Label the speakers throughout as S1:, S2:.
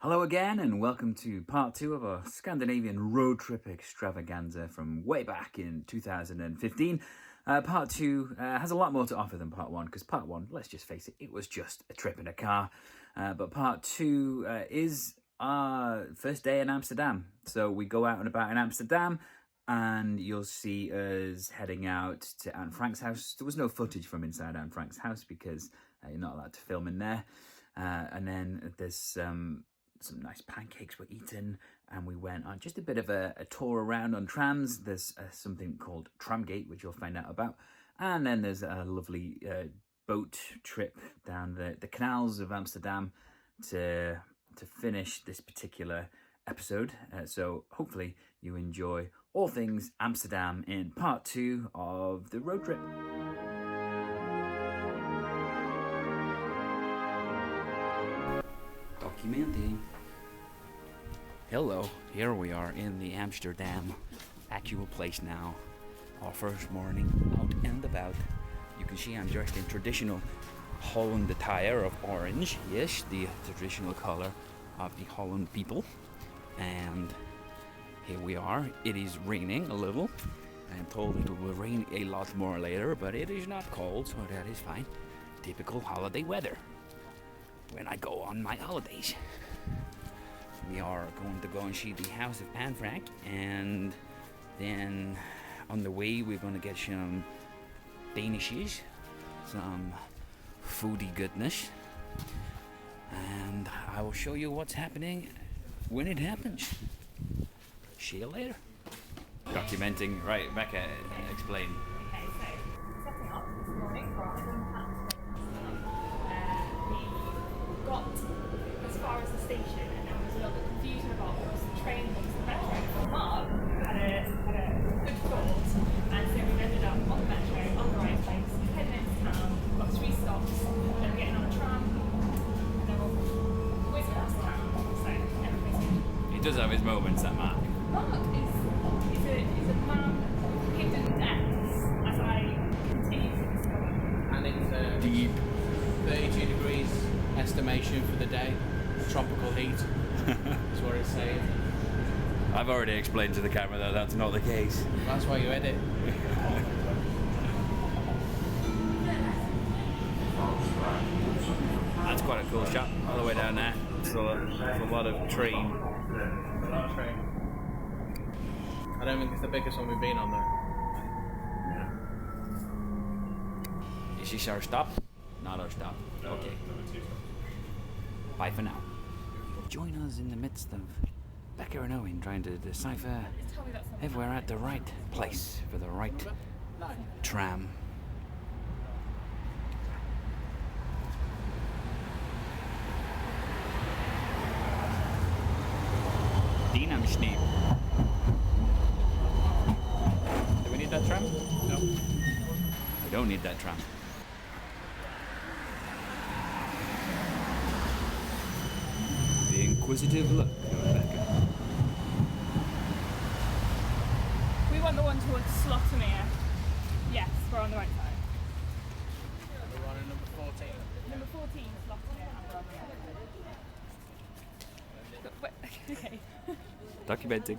S1: Hello again, and welcome to part 2 of our Scandinavian road trip extravaganza from way back in 2015. Part 2 has a lot more to offer than part 1, because part 1, let's just face it was just a trip in a car. But part 2 is our first day in Amsterdam. So we go out and about in Amsterdam, and you'll see us heading out to Anne Frank's house. There was no footage from inside Anne Frank's house because you're not allowed to film in there. And then there's some nice pancakes were eaten, and we went on just a bit of a tour around on trams. There's something called Tramgate, which you'll find out about. And then there's a lovely boat trip down the canals of Amsterdam to finish this particular episode. So hopefully you enjoy all things Amsterdam in part 2 of the road trip. Documenting. Hello, here we are in the Amsterdam actual place now. Our first morning out and about. You can see I'm dressed in traditional Holland attire of orange. Yes, the traditional color of the Holland people. And here we are. It is raining a little. I am told it will rain a lot more later, but it is not cold, so that is fine. Typical holiday weather when I go on my holidays. We are going to go and see the house of Anne Frank, and then on the way we're going to get some Danishes, some foodie goodness, and I will show you what's happening when it happens. See you later. Documenting, right, Becca, explain.
S2: Okay, so setting up this morning for our we got as far as the station, and there was a little bit of confusion about what was the train, what was the metro. But Mark had a good thought, and so we ended up on the metro, on the right place, heading into town. We've got 3 stops, then we're getting on a tram, and then we'll whiz past town. So everything's good.
S1: He does have his moments, that Mark.
S2: Mark is a man hidden depths, as I continue to discover.
S3: And it's
S1: Deep.
S3: 32 degrees estimation for the day. Tropical heat is what it's saying.
S1: I've already explained to the camera that that's not the case.
S3: That's why you edit.
S1: That's quite a cool shot, all the way down there. It's a lot of train.
S3: I don't think it's the biggest one we've been on though.
S1: Is this our stop? Not our stop. Okay. Bye for now. Join us in the midst of Becca and Owen trying to decipher if we're at the right place for the right tram. Dynamschneep. Do we need that tram?
S3: No.
S1: We don't need that tram. The inquisitive look of Becca.
S2: We want the one towards Slotermeer. Yes, we're on the right side.
S3: We're on number 14.
S2: Number 14, Slotermeer, and we're on the right side. Okay.
S1: Documenting.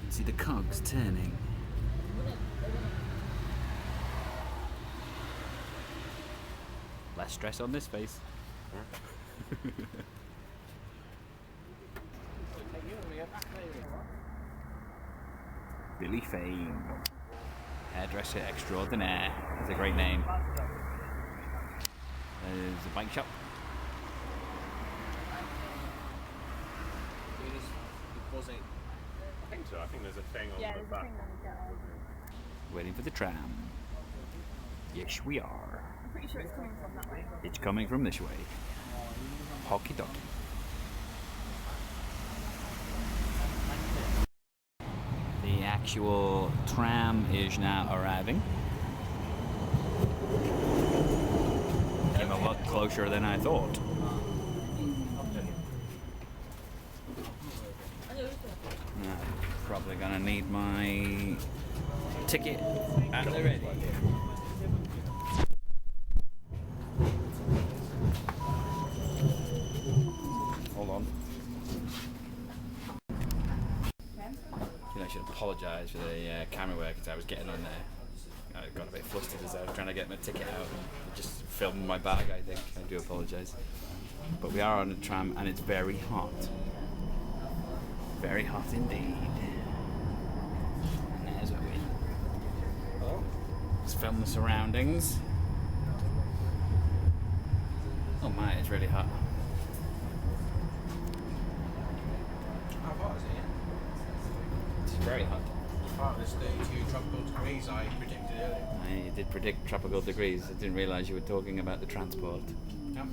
S1: See the cogs turning. Less stress on this face. Billy Fane, hairdresser extraordinaire. That's a great name. There's a bike shop.
S3: Buzzing.
S4: I think so. I think there's a thing on the back.
S1: Waiting for the tram. Yes, we are.
S2: I'm pretty sure it's coming from that way.
S1: It's coming from this way. Hockey donkey. The actual tram is now arriving. Came a lot closer than I thought. Probably gonna need my ticket and they're ready. Hold on. I should apologise for the camera work because I was getting on there. I got a bit flustered as I was trying to get my ticket out and just filmed my bag, I think. I do apologise. But we are on a tram and it's very hot. Very hot indeed. And there's what we... Oh. Let's film the surroundings. Oh my, it's really hot.
S3: How hot is it?
S1: It's very hot.
S3: Part of the 32 tropical degrees I predicted earlier.
S1: I did predict tropical degrees. I didn't realise you were talking about the transport.
S3: Yeah.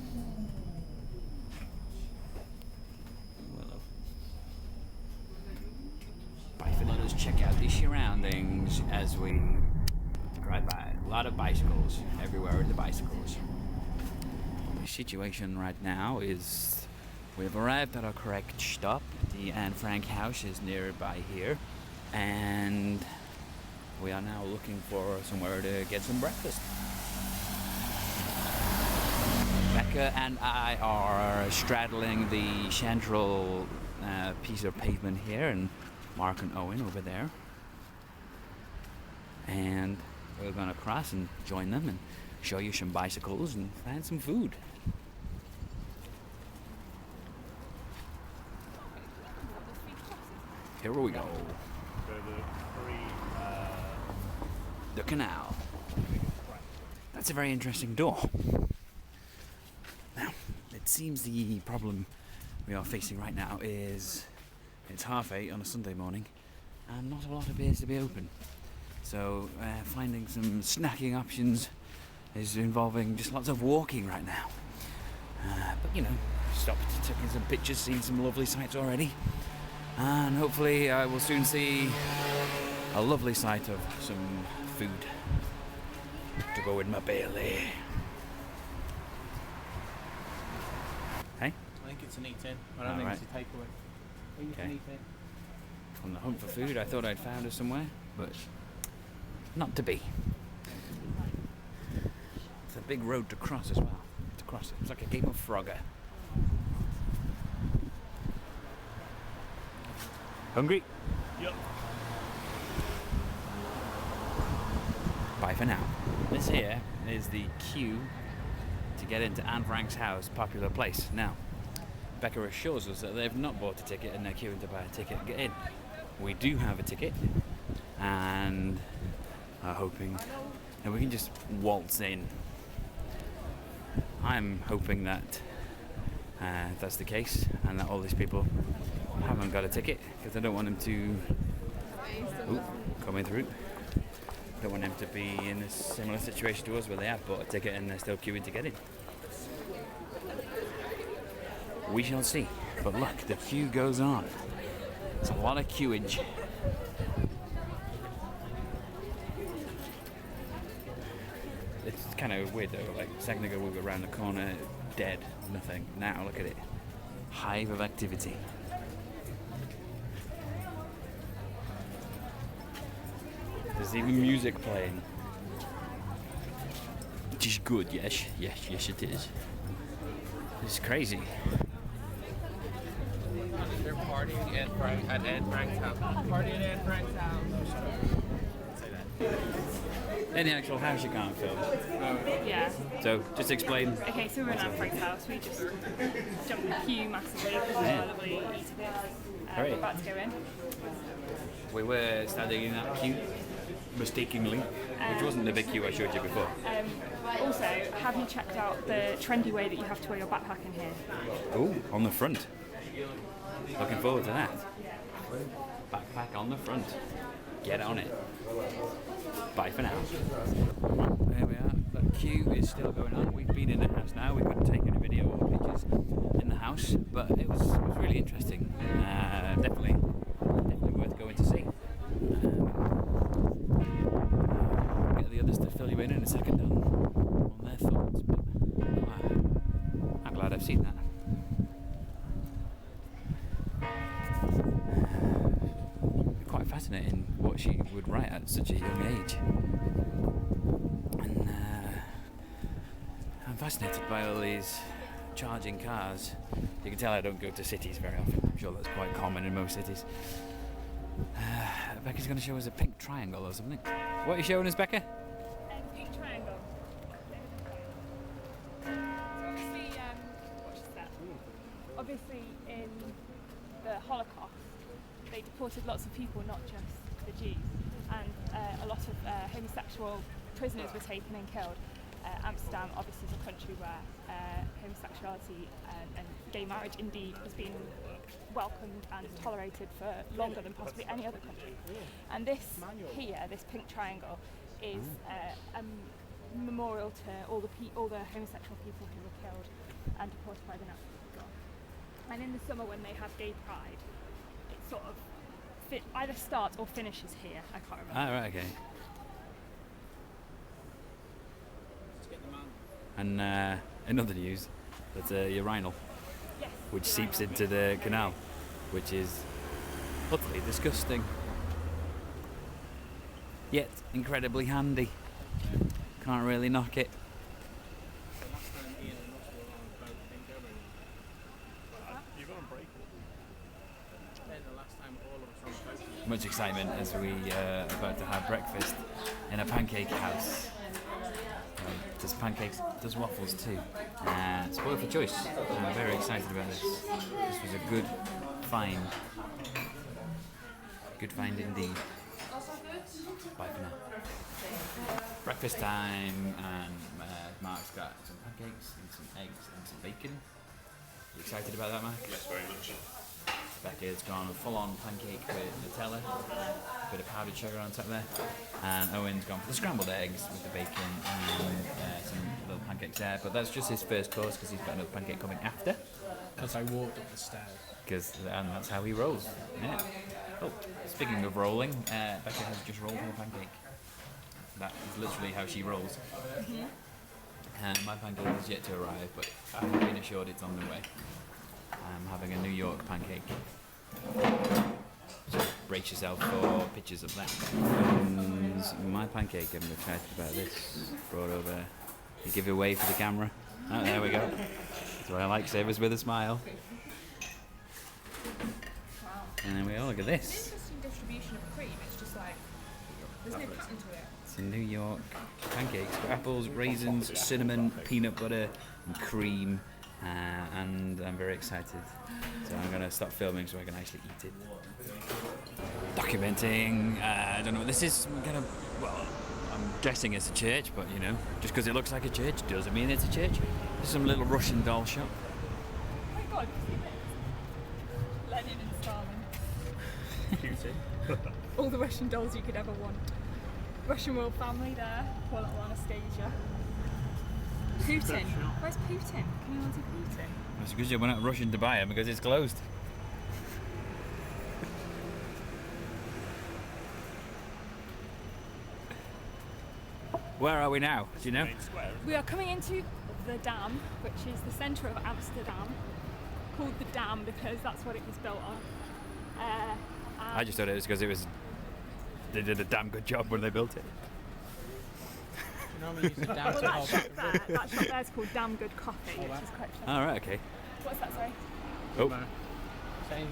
S1: Well, bye for now. Let us check out the surroundings as we drive by. A lot of bicycles. Everywhere are the bicycles. The situation right now is we've arrived at our correct stop. The Anne Frank house is nearby here. And we are now looking for somewhere to get some breakfast. Becca and I are straddling the central piece of pavement here, and Mark and Owen over there. And we're going to cross and join them and show you some bicycles and find some food. Here we go. The canal. That's a very interesting door. Now, it seems the problem we are facing right now is it's 8:30 on a Sunday morning and not a lot appears to be open. So finding some snacking options is involving just lots of walking right now. But you know, stopped, taking some pictures, seen some lovely sights already. And hopefully I will soon see a lovely sight of some food to go in my belly. Hey?
S3: I think it's an eat-in. I don't think it's a takeaway. I think it's an eat-in.
S1: On the hunt for food, I thought I'd found her somewhere, but not to be. It's a big road to cross as well. To cross it. It's like a game of Frogger. Hungry?
S4: Yep.
S1: Bye for now. This here is the queue to get into Anne Frank's house, popular place. Now, Becca assures us that they've not bought a ticket and they're queuing to buy a ticket and get in. We do have a ticket and are hoping that we can just waltz in. I'm hoping that that's the case and that all these people haven't got a ticket because I don't want them to coming through. Don't want them to be in a similar situation to us where they have bought a ticket and they're still queuing to get in. We shall see. But look, the queue goes on. It's a lot of queuage. It's kind of weird though, like a second ago we were around the corner, dead, nothing. Now look at it. Hive of activity. There's even music playing. Which is good, yes it is. It's crazy.
S3: They're partying at Anne Frank's house. Partying at Anne Frank's house. Say that.
S1: In the actual house you can't film.
S2: Yeah.
S1: So just explain.
S2: Okay, so we're in Anne Frank's house. We just jumped the queue massively because we were lovely eating it. We're about to go in.
S1: We were standing in that queue mistakenly, which wasn't the big queue I showed you before.
S2: Also, have you checked out the trendy way that you have to wear your backpack in here?
S1: Oh, on the front. Looking forward to that. Backpack on the front. Get on it. Bye for now. There we are. The queue is still going on. We've been in the house now. We couldn't take any video or pictures in the house, but it was really interesting. Definitely worth going to see. Get the others to fill you in a second on their thoughts, but I'm glad I've seen that. Quite fascinating what she would write at such a young age. And I'm fascinated by all these charging cars. You can tell I don't go to cities very often. I'm sure that's quite common in most cities. Becca's going to show us a pink triangle or something. What are you showing us, Becca?
S2: A pink triangle. So obviously, what is that? Obviously, in the Holocaust, they deported lots of people, not just the Jews, and a lot of homosexual prisoners were taken and killed. Amsterdam obviously is a country where homosexuality and gay marriage indeed has been welcomed and tolerated for longer than possibly any other country. And this here, this pink triangle, is a memorial to all the homosexual people who were killed and deported by the Nazis. And in the summer when they have gay pride, it sort of either starts or finishes here. I can't remember.
S1: Ah, right, okay. And in other news, there's a urinal,
S2: Yes,
S1: which seeps into the canal, which is utterly disgusting, yet incredibly handy. Can't really knock it.
S4: You're going to break it.
S1: Much excitement as we are about to have breakfast in a pancake house. Does pancakes, does waffles too. Spoiled for choice. I'm very excited about this. This was a good find. Good find indeed. Bye for now. Breakfast time, and Mark's got some pancakes and some eggs and some bacon. You excited about that, Mark?
S4: Yes, very much.
S1: Becca's gone full-on pancake with Nutella, a bit of powdered sugar on top there, and Owen's gone for the scrambled eggs with the bacon and some little pancakes there. But that's just his first course because he's got another pancake coming after.
S3: Because I walked up the stairs.
S1: And that's how he rolls. Yeah. Oh, speaking of rolling, Becca has just rolled her pancake. That is literally how she rolls. My pancake is yet to arrive, but I've been assured it's on the way. I'm having a New York pancake. So brace yourself for pictures of that. And my pancake, I'm excited about this. Brought over. You give it away for the camera. Oh, there we go. That's what I like, savers with a smile. And then we go, look at this.
S2: Interesting distribution of cream. It's just like there's no pattern to it.
S1: It's a New York pancakes. Got apples, raisins, cinnamon, peanut butter, and cream. And I'm very excited. So I'm going to stop filming so I can actually eat it. Documenting. I don't know what this is. I'm guessing it's a church, but you know, just because it looks like a church doesn't mean it's a church. There's some little Russian doll shop.
S2: Oh my god, Lenin and Stalin.
S4: Cutie.
S2: All the Russian dolls you could ever want. Russian royal family there. Poor little Anastasia. Putin. Where's Putin? Can anyone see Putin?
S1: That's a good job we're not rushing to buy it because it's closed. Where are we now? Do you know?
S4: Main square.
S2: We are coming into the dam, which is the centre of Amsterdam. Called the dam because that's what it was built on.
S1: I just thought it was because they did a damn good job when they built it.
S3: You normally use the dam
S2: Well,
S3: to hold back.
S2: that shop there is called Damn Good Coffee, which is quite interesting.
S1: All right, okay.
S2: What's that, sorry?
S1: Oh,
S3: Same.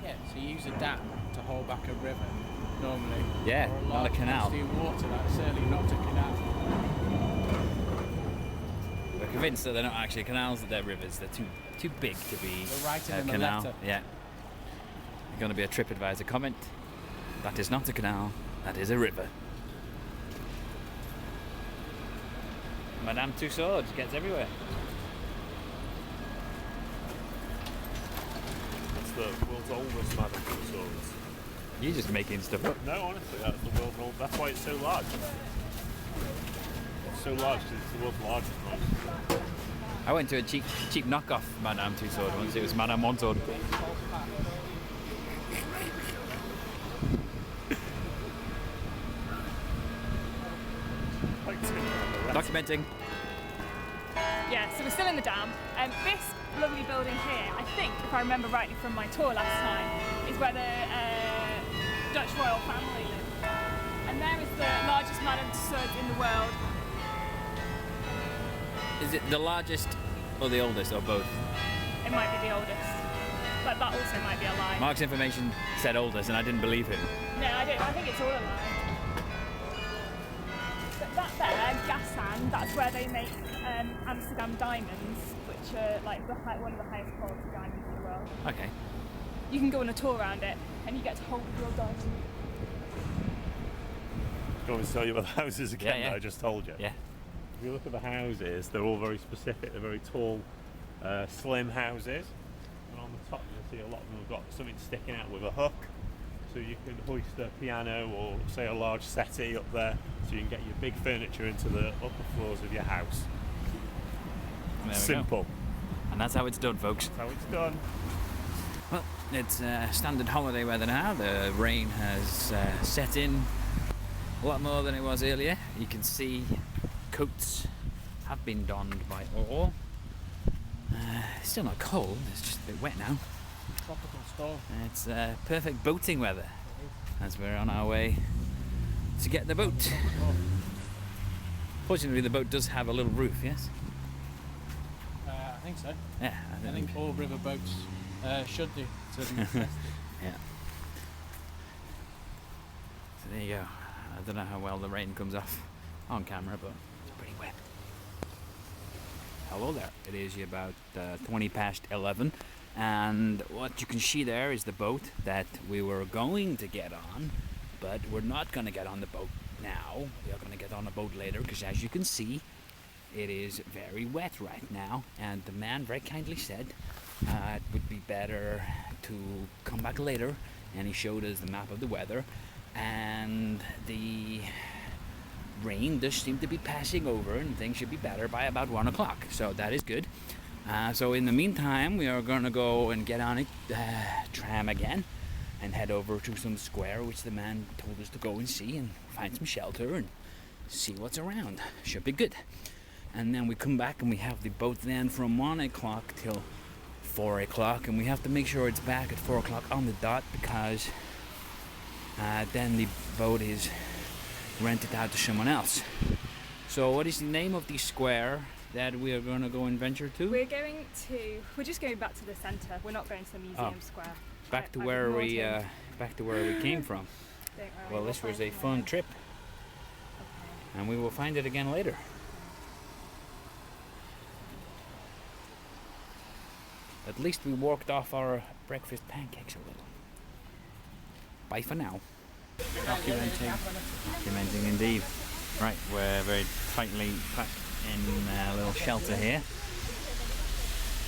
S3: Yeah, so you use a dam to hold back a river normally.
S1: Yeah,
S3: or
S1: not a canal.
S3: quantity of water, that's certainly not a canal.
S1: we're convinced that they're not actually canals; that they're rivers. They're too big to be
S3: We're writing
S1: a
S3: them a
S1: canal.
S3: letter.
S1: Yeah. There's going to be a TripAdvisor comment. That is not a canal. That is a river. Madame Tussauds gets everywhere.
S4: It's the world's oldest Madame Tussauds.
S1: You're just making stuff up.
S4: No, honestly, that's the world's old. That's why it's so large. It's so large because it's the world's largest one.
S1: I went to a cheap knockoff Madame Tussauds once. It was Madame Montaud.
S4: Like Tim.
S1: Documenting.
S2: Yeah, so we're still in the Dam. This lovely building here, I think, if I remember rightly from my tour last time, is where the Dutch royal family lived. And there is the largest Madame Tussauds in the world.
S1: Is it the largest or the oldest or both?
S2: It might be the oldest, but that also might be a lie.
S1: Mark's information said oldest and I didn't believe him.
S2: No, I don't. I think it's all a lie. But that there, gas sand, that's where they make Amsterdam diamonds, which are like one of the highest quality diamonds in the world.
S1: Okay.
S2: You can go on a tour around it, and you get to hold the real diamond.
S4: Do you want me to tell you about the houses again
S1: Yeah.
S4: that I just told you?
S1: Yeah.
S4: If you look at the houses, they're all very specific. They're very tall, slim houses. And on the top, you'll see a lot of them have got something sticking out with a hook. So you can hoist a piano or, say, a large settee up there so you can get your big furniture into the upper floors of your house.
S1: There we
S4: Simple.
S1: go. And that's how it's done, folks.
S4: That's how it's done.
S1: Well, it's standard holiday weather now. The rain has set in a lot more than it was earlier. You can see coats have been donned by all. It's still not cold, it's just a bit wet now.
S3: Tropical storm.
S1: It's perfect boating weather as we're on our way to get the boat. Fortunately, the boat does have a little roof, yes?
S3: I think so.
S1: Yeah,
S3: I think all river boats should do. To be tested.
S1: Yeah. So there you go. I don't know how well the rain comes off on camera, but it's pretty wet. Hello there. It is about 20 past 11, and what you can see there is the boat that we were going to get on, but we're not going to get on the boat now. We are going to get on a boat later, because as you can see, it is very wet right now, and the man very kindly said it would be better to come back later, and he showed us the map of the weather, and the rain does seem to be passing over and things should be better by about 1 o'clock, so that is good. So in the meantime, we are going to go and get on a tram again and head over to some square which the man told us to go and see and find some shelter and see what's around. Should be good. And then we come back and we have the boat then from 1 o'clock till 4 o'clock, and we have to make sure it's back at 4 o'clock on the dot, because then the boat is rented out to someone else. So what is the name of the square that we are going to go and venture to?
S2: We're just going back to the centre. We're not going to the museum square.
S1: Back to where we came from.
S2: Don't worry,
S1: Well, this was a fun trip, and we will find it again later. At least we walked off our breakfast pancakes a little. Bye for now. Documenting indeed. Right, we're very tightly packed in a little shelter here,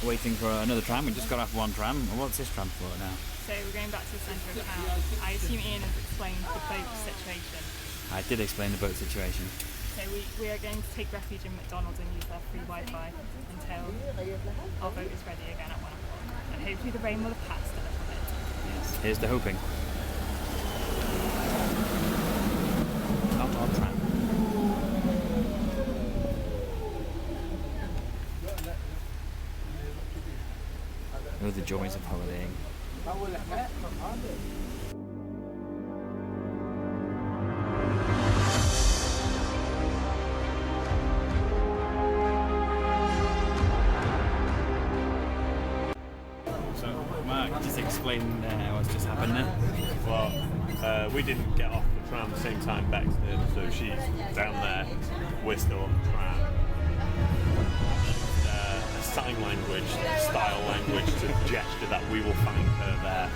S1: waiting for another tram. We just got off one tram. What's this tram for now?
S2: So we're going back to the centre of town. I assume Ian has explained the boat situation.
S1: I did explain the boat situation.
S2: So we are going to take refuge in McDonald's and use their free Wi-Fi until our boat is ready again at 1 o'clock. And hopefully the rain will have passed a little bit.
S1: Yes, here's the hoping. Not our tram. Oh, the joys of holidaying. So, Mark, just explain what's just happened there.
S4: Well, we didn't get off the tram the same time Bex did, so she's down there, we're still on the tram. Sign language, style language to gesture that we will find her there.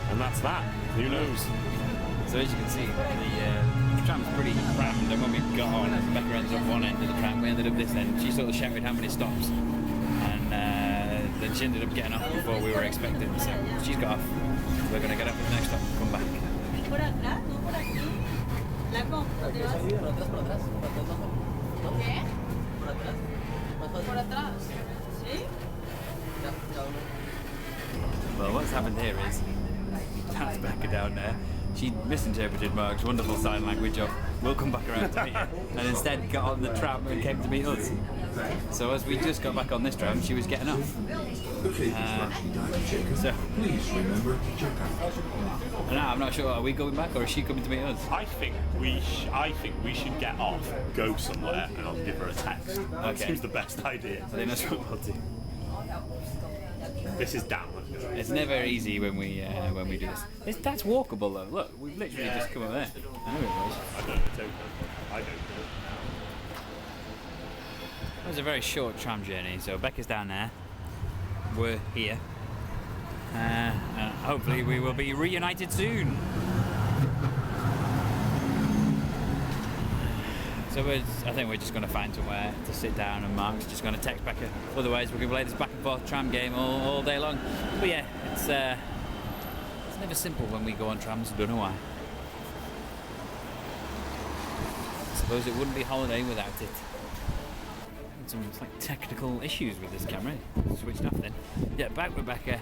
S4: And that's that. Who knows?
S1: So as you can see, the tram's pretty crammed, and when we got on, Becca ended up one end of the tram, we ended up this end. She sort of shouted how many stops, and then she ended up getting off before we were expecting, so she's got off. We're going to get off at the next stop and come back.
S5: Por atrás, no por aquí. La por atrás. ¿Qué? Por atrás. ¿Sí?
S1: Well, what's happened here is that's Becca down there. She misinterpreted Mark's wonderful sign language of "we'll come back around to meet you," and instead got on the tram and came to meet us. So as we just got back on this tram, she was getting off. So
S6: Please remember to check out.
S1: now I'm not sure. Are we going back or is she coming to meet us?
S4: I think we should get off, go somewhere, and I'll give her a text. That
S1: Okay.
S4: seems the best idea.
S1: I think that's what we'll do.
S4: This is down.
S1: It's never easy when we do this. That's walkable though. Look, we've literally just come up there. I know it was.
S4: I don't know. It's open. I don't know.
S1: It was a very short tram journey. So Becca's down there. We're here. Hopefully we will be reunited soon. So I think we're just going to find somewhere to sit down, and Mark's just going to text Becca. Otherwise we're going to play this back and forth tram game all day long. But yeah, it's never simple when we go on trams. Don't know why. I suppose it wouldn't be holiday without it. Some like technical issues with this camera. Switched off then. Yeah, back with Becca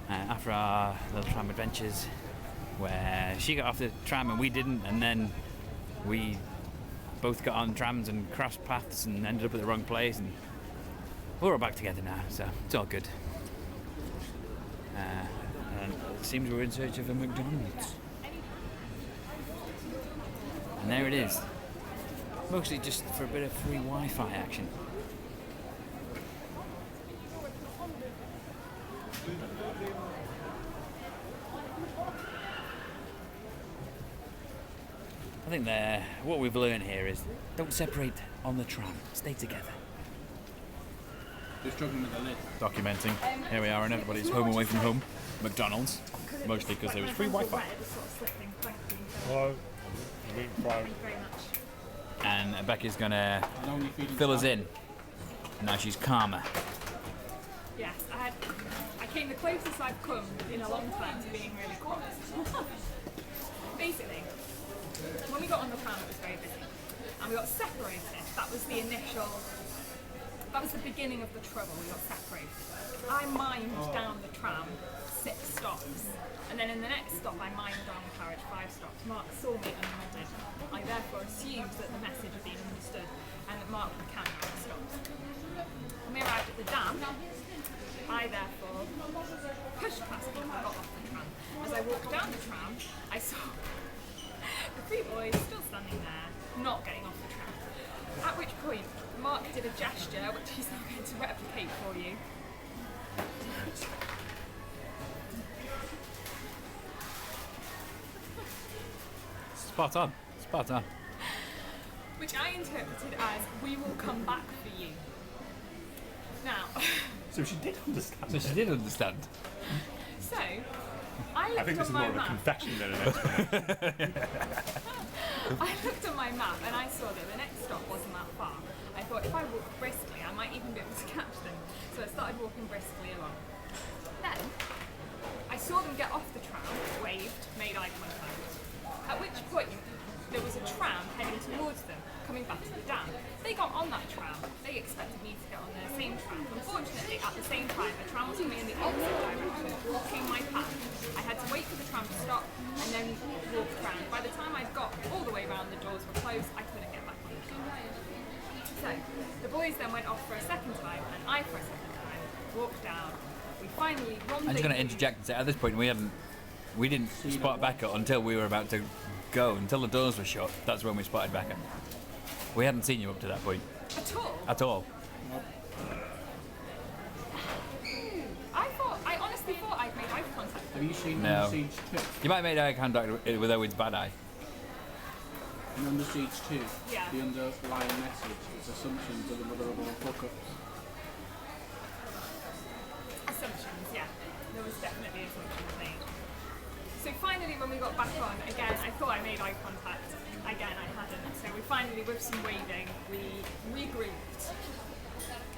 S1: after our little tram adventures, where she got off the tram and we didn't, and then we both got on trams and crossed paths and ended up at the wrong place, and we're all back together now, so it's all good. And it seems we're in search of a McDonald's. And there it is. Mostly just for a bit of free Wi-Fi action. I think what we've learned here is don't separate on the tram, stay together.
S3: Just struggling with the lid.
S1: Documenting. Here we are, and everybody's home away from home. McDonald's, mostly because there was free Wi-Fi.
S4: Hello.
S2: Thank you very much.
S1: And Becca's gonna fill us in. Now she's calmer.
S2: Yes, I came the closest I've come in a long time to being really cross. Basically, when we got on the tram it was very busy and we got separated. That was the beginning of the trouble. We got separated. I mined down the tram 6 stops, and then in the next stop I mined down the carriage 5 stops. Mark saw me and nodded. I therefore assumed that the message had been understood and that Mark would count down the stops. When we arrived at the dam, I therefore pushed past him and got off the tram. As I walked down the tram, I saw the 3 boys still standing there, not getting off the tram. At which point, Mark did a gesture, which he's now going to replicate for you.
S1: Spot on. Spot on.
S2: Which I interpreted as, we will come back for you. Now,
S4: So she did understand.
S1: So she did understand.
S2: so, I looked
S4: I think this
S2: on
S4: is
S2: my
S4: more of a
S2: map.
S4: confession than an explanation.
S2: I looked at my map and I saw that the next stop wasn't that far. I thought if I walk briskly, I might even be able to catch them. So I started walking briskly along. Then, I saw them get off the tram, waved, made eye contact. At which point, there was a tram heading towards them, coming back to the dam. They got on that tram. They expected me to get on the same tram. Unfortunately, at the same time, the tram was coming in the opposite direction, blocking my path. I had to wait for the tram to stop and then walk around. By the time I'd got all the way around, the doors were closed. I couldn't get back on the tram. So, the boys then went off for a second time, and I for a second time walked down. We finally rendezvoused.
S1: I'm just going to interject and say at this point we didn't spot Becca until we were about to go, until the doors were shut. That's when we spotted Becca. We hadn't seen you up to that point
S2: At all?
S1: at all.
S2: I honestly thought I'd made eye contact.
S3: Have you seen
S1: No.
S3: Under Siege 2?
S1: You might have made eye contact with Owen's bad eye.
S3: In Under Siege 2,
S2: Yeah.
S3: the underlying message is assumptions are the mother of all fuck-ups.
S2: Assumptions, yeah. There was definitely assumptions made. So finally when we got back on, again, I thought I made eye contact. Again, I hadn't. So we finally, with some waving, we regrouped.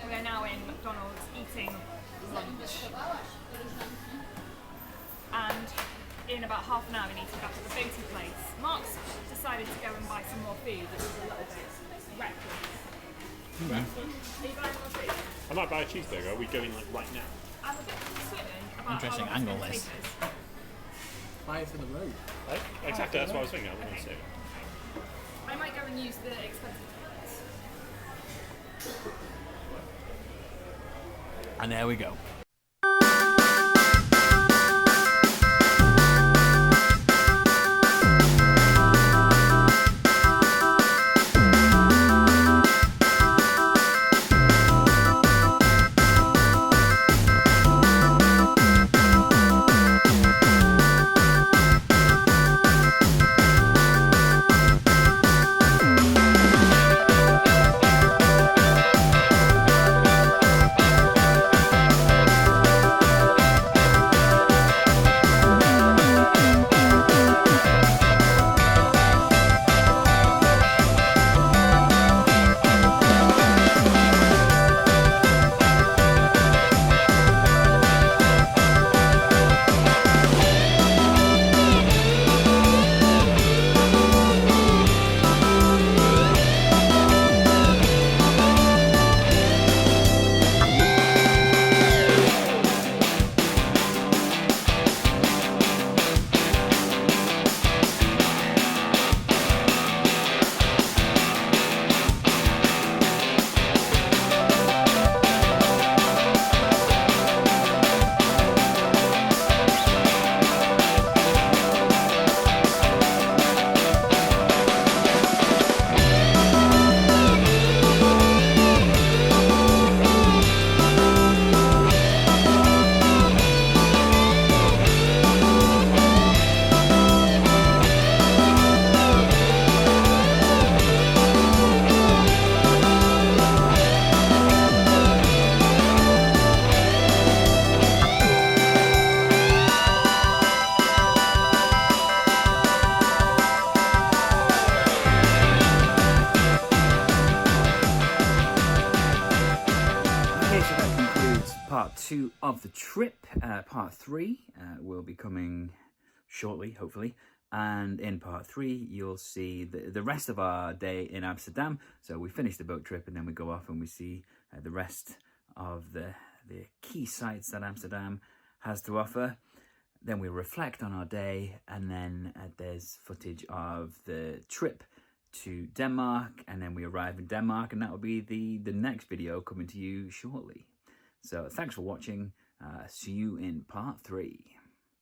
S2: We are now in McDonald's eating lunch. And in about half an hour we need to be back at the boaty place. Mark's decided to go and buy some more food, which is a little bit reckless. Are you buying more food?
S4: I might buy a cheeseburger. Are we going like right now?
S2: I'm a bit concerned about
S1: Interesting
S2: how long
S1: angle,
S2: it's
S1: this.
S2: going to take us.
S3: Buy it for the road.
S4: Exactly. That's what I was thinking. I was going to say.
S2: I might go and use the expensive tickets.
S1: And there we go. Part 2 of the trip. Part 3 will be coming shortly, hopefully. And in part 3, you'll see the rest of our day in Amsterdam. So we finish the boat trip and then we go off and we see the rest of the key sites that Amsterdam has to offer. Then we reflect on our day, and then there's footage of the trip to Denmark, and then we arrive in Denmark, and that will be the next video coming to you shortly. So thanks for watching. See you in part 3.